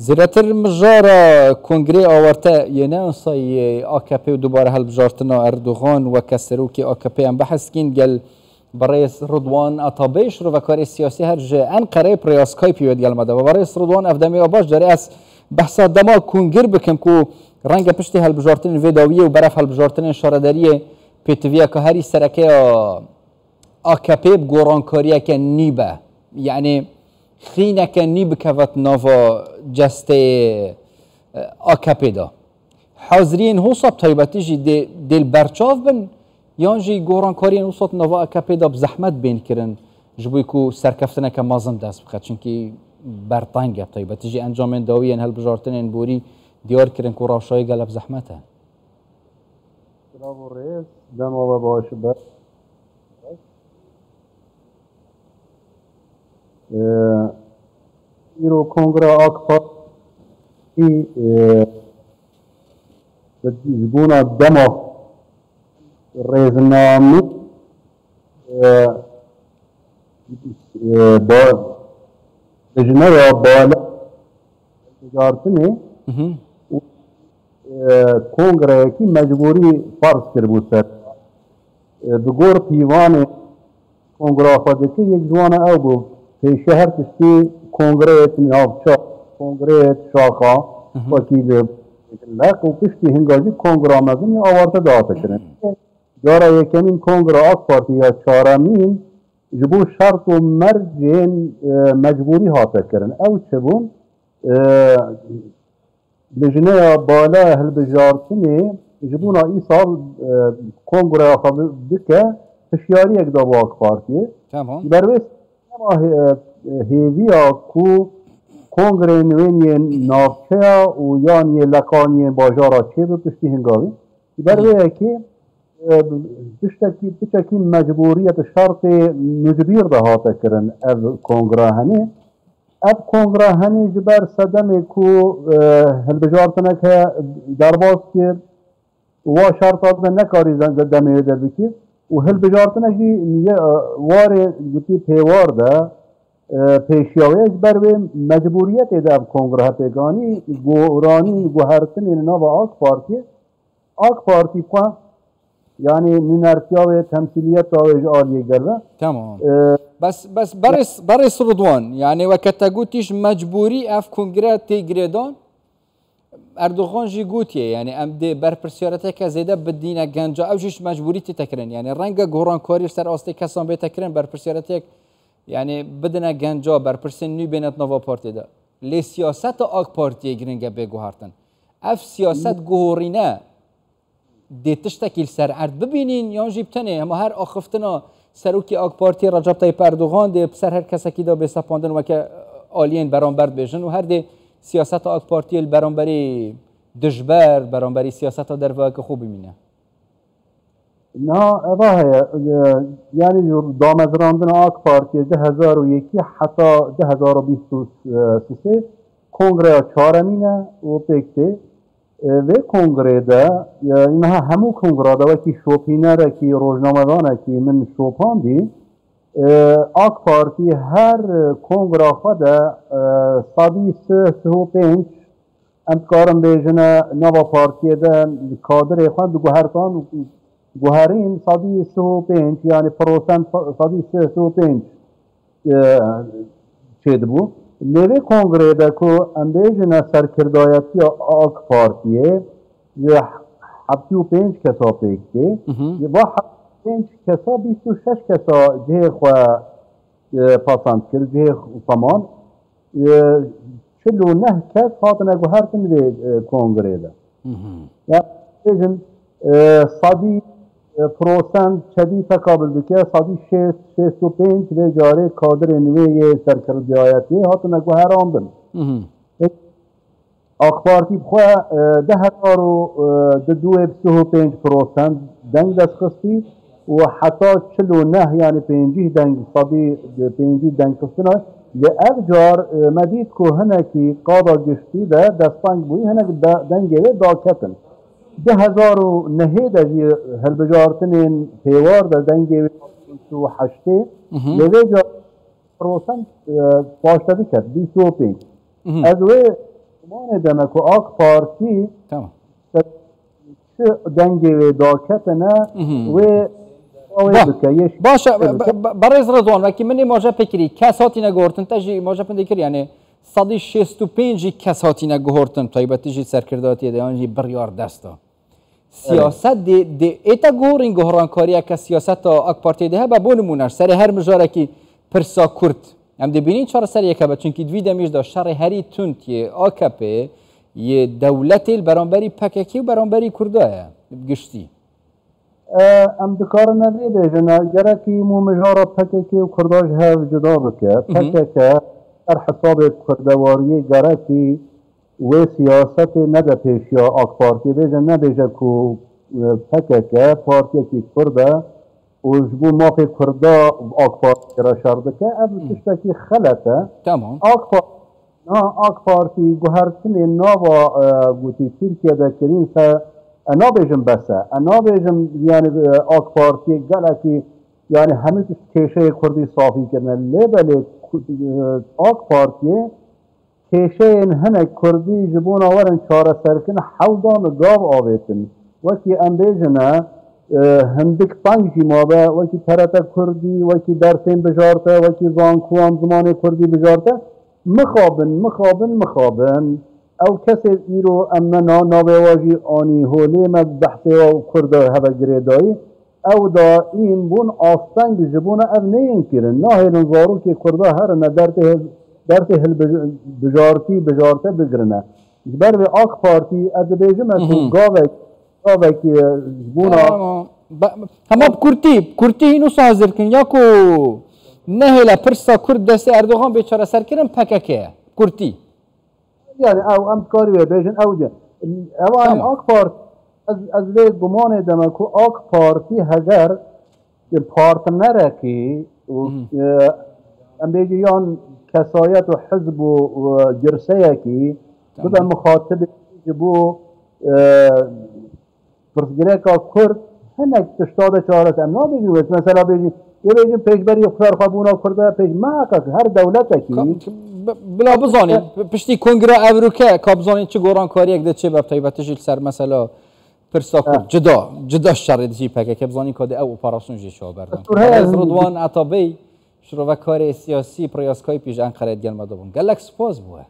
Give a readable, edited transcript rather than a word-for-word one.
زیراتر مجارا کنگره آورته یه نه سای AKP و دوباره هل بجارتنا اردوغان و کسرو که AKP هم بحث کن گل برای رضوان عطابیش رو و کار سیاسی هر جه انقره پریاسکای پیود گل مده و برای رضوان افدامی آباش داره از بحث دما کنگر بکن کو رنگ پشتی هل بجارتن ویداویه و برف هل بجارتن شارداریه پیتویا که هری سرکه AKP بگورانکاریه که نیبه یعنی خینه که نیب کفت نوا جسته AKP دا حاضرین حساب طیبتی جی دل برچاف بن یان جی گورانکارین حساب نوا AKP دا بزحمت بین کرن جبوی کو سرکفتنه که مازن دست بخد چونکی برطنگه طیبتی جی انجامین داویین هل بجارتنین بوری دیار کرن کو راشای گلب زحمته جناب رئیس دم و باش بر ایرو کنگره AKP ای جبونا دما رزنامی با لجنه یا بالا تجارتنی کنگره کی مجبوری فرض کرد بود سر بگور پیوان کنگره خواهده که یک جوان او بود که شهر تشتی کنگره نافچا کنگره شاخا وکیل لق و پشتی هنگاجی کنگره مزنی آورده داده کرن داره یکمین کنگره AKP یا چارمین جبو شرط و مرج مجبوری حاصل کرن او چه بون لجنه بالا هل بجارتنی جبونا ای سال کنگره AKP بکه فشیاری یک دا با AKP تمام برویست هیویا کو کنگره نوینی نافچه و یانی لکانی باجارا چه به پشتی هنگاوی برویه که بشتکی مجبوریت شرط مجبیر ده هاته کرن او کنگره هنه او کنگره هنه جبر صدمه کو هل بجارتنه که درباز کرد و شرطات نکاری دمه در بکی و هل بجارتنه جی واره گوتی پیوار ده پیشیاویش بر مجبوریت ده اب کنگره پیگانی گورانی گوهرتن نو AKP پارتی که یعنی مینارتیا و تمثیلیت آویج آلیه گرده تمام بس برس رضوان یعنی وقت گوتیش مجبوری اف کنگره تیگریدان اردوغان جی گوتیه یعنی ام ده برپرسیارته که زیده بدینه گنجا او جیش مجبوری تی تکرن یعنی رنگ گورانکاری سر آسته کسان به تکرن برپرسیارته یعنی بدنه گنجا برپرسین نوی بینت نوا پارتی ده لی سیاست AKP پارتی گرنگه بگو هارتن اف سیاست گورینه دی تشتکیل سر عرض ببینین یا جیبتنه اما هر آخفتنا سروکی AKP پارتی رجب طیب اردوغان دی سر هر کسکی دا بسپاندن و که آلین برانبرد بیشن و هر دی سیاست AKP پارتی برانبری دجبر برانبری سیاست در واقع خوب بینه نه اوه یعنی دامزراندن AKP پارتی 2001 حتی 2023 کنگره چهارمینه و پیکته و کنگره ده اینها همو کنگره ده وکی شوپینه ده کی روزنامه دانه کی من شوپان دی AKP پارتی هر کنگره خود صدی سه و پنج امتکارم بیجنه نوا پارتی ده کادر خود گوهرتان گوهرین صدی سه و پنج یعنی پروسنت صدی سه و پنج چید بو لیوی کنگره ده که اندیجنه سرکردایتی AKP پارتیه هفتی و پنج کسا پیکته و هفتی کسا 26 کسا جه خواه پاسند کرد جه فمان 49 کس خاطنه گوهرتن به کنگره ده اندیجن صدی پروسنت چدی تقابل بکه صدی 65 و جاره کادر نوی سرکردایتی هاتنه گوهران بن AKP پارتی بخواه 10,225% دنگ دست خستی و حتی 49 یعنی 50 دنگ صدی 50 دنگ خستنه لأفجار مدید که هنکی قادا گشتی ده دستانگ بوی هنک دنگه داکتن 2009 دجی هل بجارتنین پیوار ده دنگه و حشته لیوی جا پروسنت پاشتدی کرد 25 از وی گمان دمک و آک پارتی تمام چه دنگی داکت نه و باشه برای رضوان وقتی من ماجا فکری کس هاتی نگهورتن تجی ماجا پنده کری یعنی 165 کس هاتی نگهورتن تایبتی جی سرکرداتی دیانجی بریار دستا سیاست دی ایتا گهورین گهرانکاری که سیاست اک پارتی ده با بونمونش سر هر مجاره کی پرسا کرد هم دی بینین چهار سر یک با چونکی دوی دمیج دا شر هری تونت یه آکپه یه دولت برانبری پککی و برانبری کردایه گشتی ام دکار نبیده جنا گرکی مو مجارا پککی و کرداش هر جدا بکه پککه در حساب کردواری گرکی و سیاست نده پیش یا آک پارتی بیجه نبیجه که پککه پارتی که کرده و جبو مافی کرده آک پارتی را شرده که اب تشتکی خلطه تمام آک پارتی گوهرتنی ناوا گوتی ترکیه ده کرین سه انا بیجم بسه انا بیجم یعنی آک پارتی گلکی یعنی همه کشه کردی صافی کرنه لیبلی آک پارتی کشه این هنه کردی جبون آورن چاره سرکن حودان گاو آویتن وکی ام بیجنه هندک پنجی مابه وکی ترت کردی وکی درسین بجارته وکی زانکوان زمان کردی بجارته مخابن او کسی ایرو امنا ناویواجی آنی هولی مد بحثی و کرده هبه گریدایی او دا این بون آستنگ جبون او نین کرن نه هیلن زارو که کرده هر نه درت هل بجارته بگرنه بر به آک پارتی از بیجم تو گاوه که جبون همه کرتی اینو سازر کن یا کو نه هلا پرسا کرد دست اردوغان بیچاره سر کرن پککه کرتی يعني او ام كاري بيجن او جن اوان آک پارت از لی گمان دمکو آک پارتی هزار پارتنره کی ام بیجی یان کسایت و حزب و جرسه کی بدا مخاطب جبو فرسگره که کرد هنک تشتاد چارت ام نا بیجی مثلا بیجی یه بیجی پیشبری اختار خوابونا کرده پیش ما هر دولت کی بلا بزانین پشتی کنگره اوروکه که بزانین چه گورانکاری یک ده چه باب تایبتش سر مثلا پرسا کرد جدا شر دیجی پکه که بزانین که ده او اپراسیون جی شو بردن از رضوان عطابی شروع کار سیاسی پریاسکای پیش انقره گل مدابون گلک سپاس بوه